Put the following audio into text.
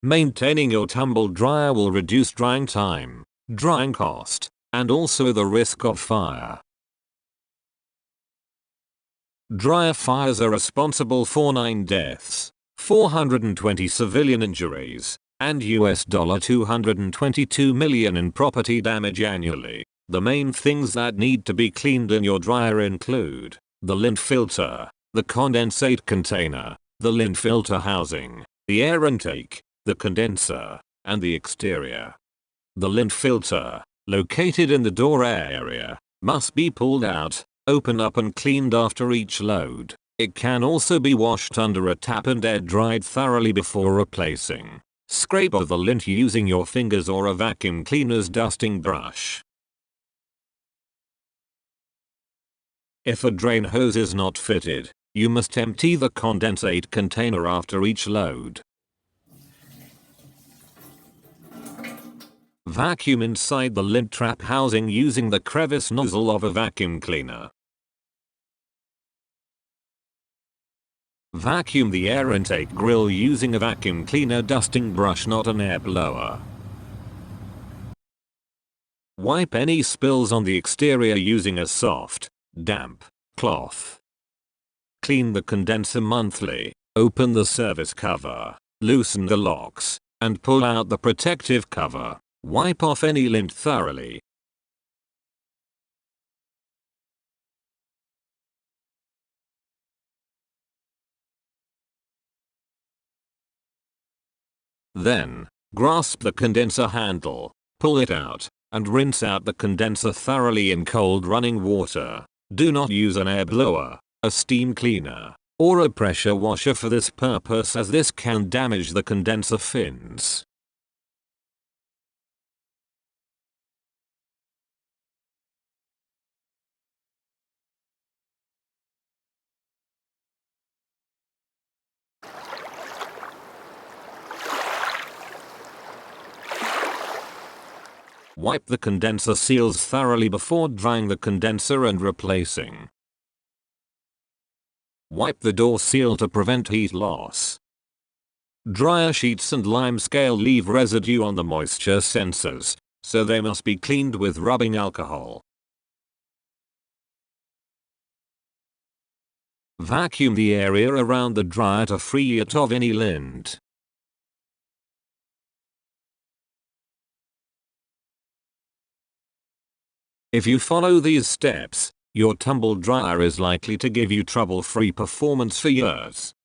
Maintaining your tumble dryer will reduce drying time, drying cost, and also the risk of fire. Dryer fires are responsible for 9 deaths, 420 civilian injuries, and $222 million in property damage annually. The main things that need to be cleaned in your dryer include the lint filter, the condensate container, the lint filter housing, the air intake, the condenser, and the exterior. The lint filter, located in the door area, must be pulled out, opened up and cleaned after each load. It can also be washed under a tap and air dried thoroughly before replacing. Scrape off the lint using your fingers or a vacuum cleaner's dusting brush. If a drain hose is not fitted, you must empty the condensate container after each load. Vacuum inside the lint trap housing using the crevice nozzle of a vacuum cleaner. Vacuum the air intake grill using a vacuum cleaner dusting brush, not an air blower. Wipe any spills on the exterior using a soft, damp cloth. Clean the condenser monthly. Open the service cover, loosen the locks, and pull out the protective cover. Wipe off any lint thoroughly. Then, grasp the condenser handle, pull it out, and rinse out the condenser thoroughly in cold running water. Do not use an air blower, a steam cleaner, or a pressure washer for this purpose, as this can damage the condenser fins. Wipe the condenser seals thoroughly before drying the condenser and replacing. Wipe the door seal to prevent heat loss. Dryer sheets and lime scale leave residue on the moisture sensors, so they must be cleaned with rubbing alcohol. Vacuum the area around the dryer to free it of any lint. If you follow these steps, your tumble dryer is likely to give you trouble-free performance for years.